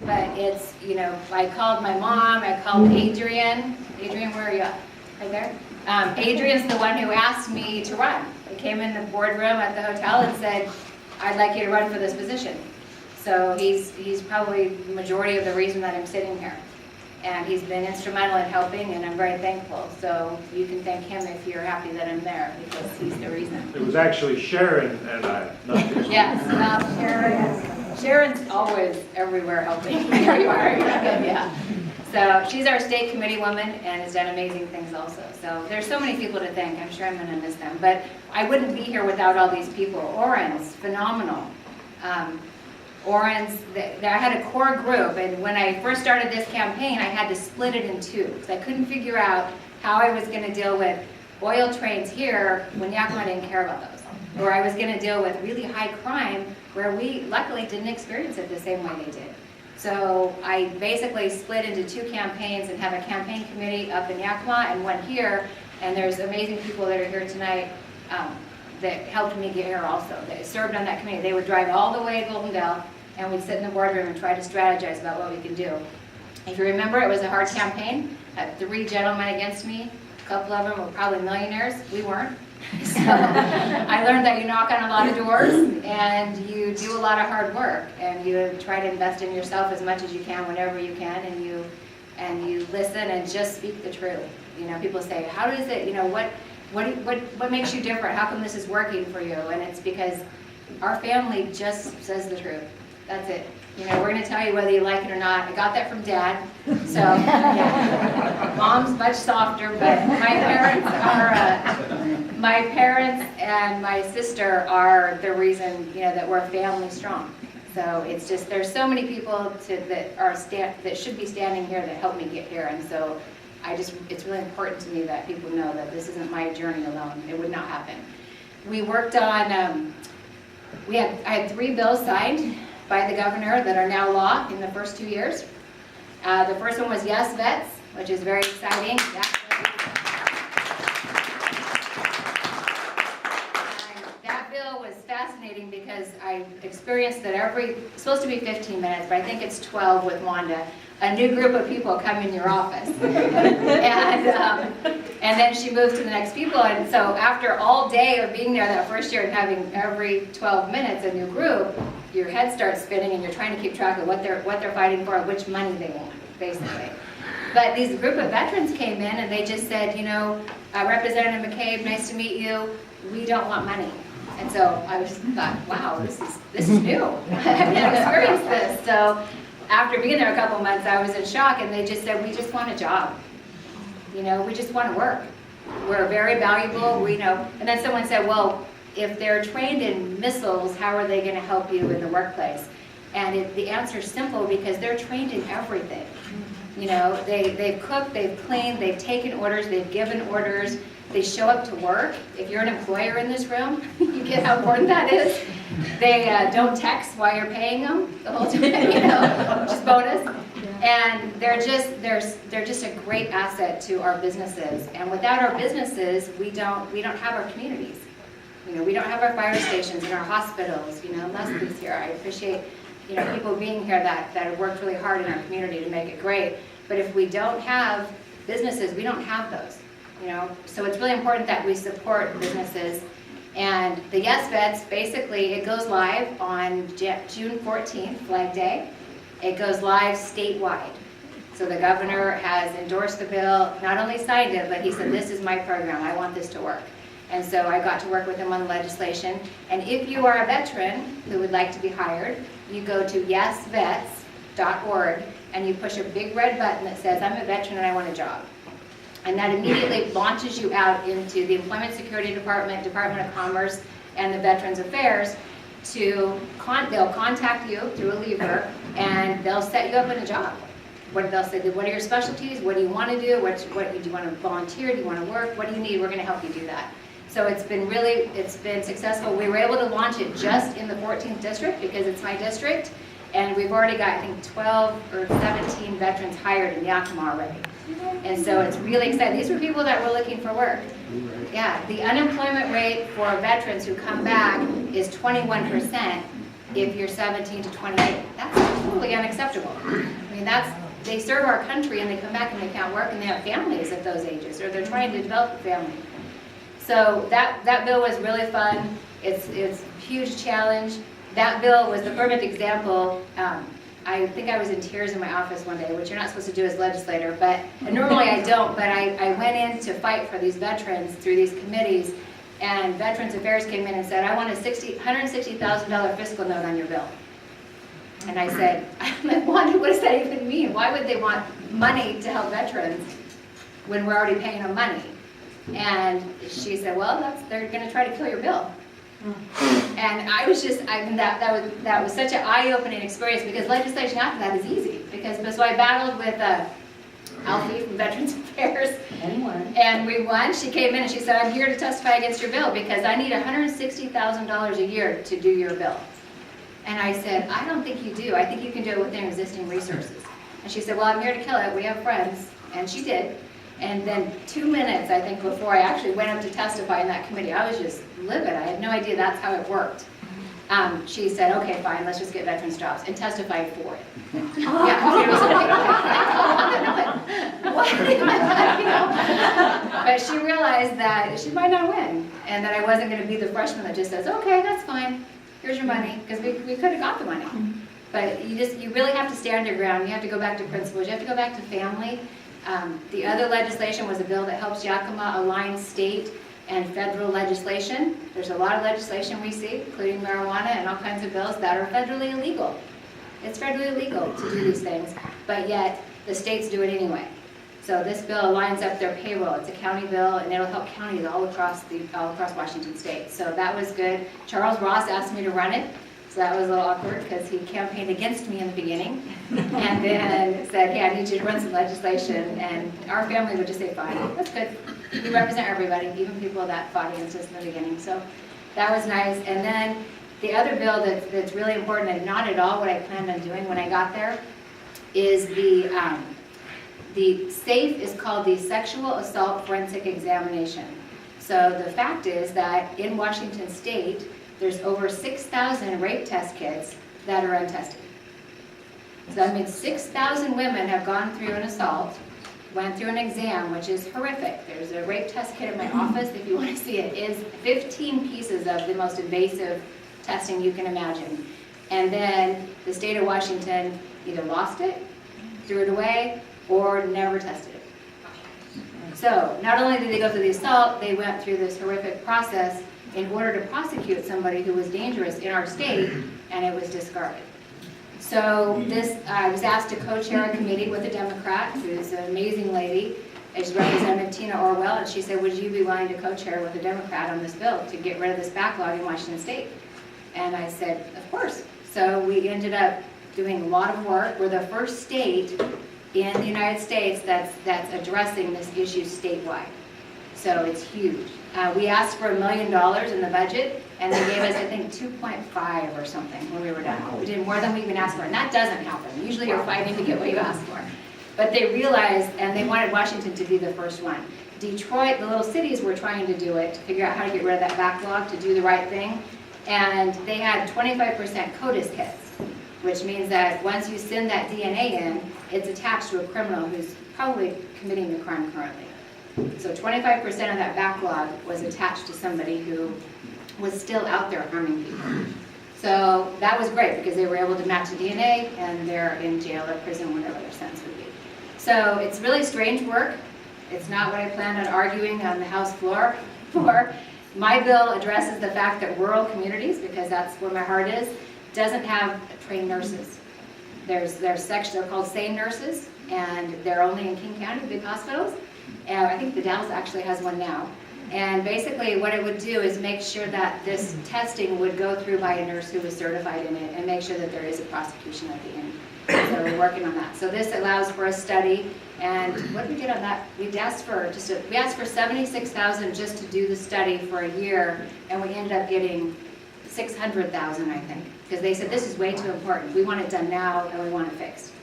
but it's, you know, I called my mom, I called Adrian. Adrian, where are you? Right there? Adrian's the one who asked me to run. He came in the boardroom at the hotel and said, I'd like you to run for this position. So he's probably the majority of the reason that I'm sitting here. And he's been instrumental in helping, and I'm very thankful. So you can thank him if you're happy that I'm there, because he's the reason. It was actually Sharon and I, not just Yes, Sharon's always everywhere helping. There you are, yeah. So she's our state committee woman and has done amazing things also. So there's so many people to thank. I'm sure I'm going to miss them. But I wouldn't be here without all these people. Oren's phenomenal. Oren's, I had a core group, and when I first started this campaign, I had to split it in two, because I couldn't figure out how I was going to deal with oil trains here when Yakima didn't care about those. Or I was going to deal with really high crime where we luckily didn't experience it the same way they did. So I basically split into two campaigns and have a campaign committee up in Yakima and one here, and there's amazing people that are here tonight that helped me get here also, that served on that committee. They would drive all the way to Goldendale, and we'd sit in the boardroom and try to strategize about what we could do. If you remember, it was a hard campaign. I had 3 gentlemen against me. A couple of them were probably millionaires. We weren't. So I learned that you knock on a lot of doors, and you do a lot of hard work, and you try to invest in yourself as much as you can whenever you can, and you listen and just speak the truth. You know, people say, how does it, you know, what makes you different? How come this is working for you? And it's because our family just says the truth. That's it. You know, we're going to tell you whether you like it or not. I got that from Dad. So, yeah. Mom's much softer, but my parents and my sister are the reason, you know, that we're family strong. So it's just, there's so many people that should be standing here that helped me get here. And so it's really important to me that people know that this isn't my journey alone. It would not happen. We worked on, I had 3 bills signed by the governor that are now law in the first 2 years. The first one was Yes Vets, which is very exciting. That bill was fascinating because I experienced that it's supposed to be 15 minutes, but I think it's 12 with Wanda. A new group of people come in your office. And then she moved to the next people. And so after all day of being there that first year and having every 12 minutes a new group, your head starts spinning and you're trying to keep track of what they're fighting for, which money they want, basically. But these group of veterans came in and they just said, you know, Representative McCabe, nice to meet you. We don't want money. And so I just thought, wow, this is new. I've never experienced this. So after being there a couple months, I was in shock, and they just said, we just want a job. You know, we just want to work. We're very valuable, we know. And then someone said, well, if they're trained in missiles, how are they going to help you in the workplace? And the answer is simple, because they're trained in everything. You know, they've cooked, they've cleaned, they've taken orders, they've given orders. They show up to work. If you're an employer in this room, you get how important that is. They don't text while you're paying them the whole time, you know, just bonus. And they're just a great asset to our businesses. And without our businesses, we don't have our communities. You know, we don't have our fire stations and our hospitals. You know, Leslie's here. I appreciate, you know, people being here that have worked really hard in our community to make it great. But if we don't have businesses, we don't have those. You know, so it's really important that we support businesses. And the Yes Vets, basically, it goes live on June 14th, Flag Day. It goes live statewide. So the governor has endorsed the bill, not only signed it, but he said, this is my program, I want this to work. And so I got to work with him on the legislation. And if you are a veteran who would like to be hired, you go to yesvets.org and you push a big red button that says, I'm a veteran and I want a job. And that immediately launches you out into the Employment Security Department, Department of Commerce, and the Veterans Affairs. They'll contact you through a lever, and they'll set you up in a job. They'll say, what are your specialties? What do you want to do? Do you want to volunteer? Do you want to work? What do you need? We're going to help you do that. So it's been successful. We were able to launch it just in the 14th district because it's my district, and we've already got, I think, 12 or 17 veterans hired in Yakima already. And so it's really exciting. These were people that were looking for work. Yeah, the unemployment rate for veterans who come back is 21% if you're 17 to 28. That's totally unacceptable. mean, they serve our country and they come back and they can't work and they have families at those ages, or they're trying to develop a family. So that bill was really fun. It's a huge challenge. That bill was the perfect example. I think I was in tears in my office one day, which you're not supposed to do as legislator, but normally I don't, but I went in to fight for these veterans through these committees, and Veterans Affairs came in and said, I want a $160,000 fiscal note on your bill. And I said, what does that even mean? Why would they want money to help veterans when we're already paying them money? And she said, well, they're going to try to kill your bill. And I was just, that was such an eye-opening experience, because legislation after that is easy. So I battled with Alfie from Veterans Affairs. And we won. She came in and she said, I'm here to testify against your bill because I need $160,000 a year to do your bill. And I said, I don't think you do. I think you can do it within existing resources. And she said, well, I'm here to kill it. We have friends. And she did. And then 2 minutes, I think, before I actually went up to testify in that committee, I was just livid. I had no idea that's how it worked. She said, okay, fine, let's just get veterans jobs, and testified for it. Yeah, seriously. What? You know? But she realized that she might not win, and that I wasn't going to be the freshman that just says, okay, that's fine, here's your money, because we could have got the money. But you really have to stand your ground. You have to go back to principles. You have to go back to family. The other legislation was a bill that helps Yakima align state and federal legislation. There's a lot of legislation we see, including marijuana and all kinds of bills that are federally illegal. It's federally illegal to do these things, but yet the states do it anyway. So this bill aligns up their payroll. It's a county bill, and it'll help counties all across Washington State. So that was good. Charles Ross asked me to run it. So that was a little awkward because he campaigned against me in the beginning and then said, hey, I need you to run some legislation. And our family would just say, fine, that's good. We represent everybody, even people that fought against us in the beginning. So that was nice. And then the other bill that's really important, and not at all what I planned on doing when I got there, is the SAFE is called the Sexual Assault Forensic Examination. So the fact is that in Washington State, there's over 6,000 rape test kits that are untested. So that means 6,000 women have gone through an assault, went through an exam, which is horrific. There's a rape test kit in my office, if you want to see it. It's 15 pieces of the most invasive testing you can imagine. And then the state of Washington either lost it, threw it away, or never tested it. So not only did they go through the assault, they went through this horrific process in order to prosecute somebody who was dangerous in our state, and it was discarded. So I was asked to co-chair a committee with a Democrat, who's an amazing lady. It's Representative Tina Orwell, and she said, would you be willing to co-chair with a Democrat on this bill to get rid of this backlog in Washington State? And I said, of course. So we ended up doing a lot of work. We're the first state in the United States that's addressing this issue statewide. So it's huge. We asked for $1 million in the budget, and they gave us, I think, 2.5 or something when we were done. We did more than we even asked for, and that doesn't happen. Usually you're fighting to get what you asked for. But they realized, and they wanted Washington to be the first one. Detroit, the little cities were trying to do it, to figure out how to get rid of that backlog, to do the right thing. And they had 25% CODIS hits, which means that once you send that DNA in, it's attached to a criminal who's probably committing the crime currently. So 25% of that backlog was attached to somebody who was still out there harming people. So that was great because they were able to match the DNA, and they're in jail or prison, whatever their sentence would be. So it's really strange work. It's not what I planned on arguing on the House floor for. My bill addresses the fact that rural communities, because that's where my heart is, doesn't have trained nurses. They're called SANE nurses, and they're only in King County, big hospitals. And I think the Dallas actually has one now. And basically what it would do is make sure that this testing would go through by a nurse who was certified in it, and make sure that there is a prosecution at the end. So we're working on that. So this allows for a study. And what did we get on that? We asked for $76,000 just to do the study for a year, and we ended up getting $600,000, I think, because they said this is way too important. We want it done now, and we want it fixed.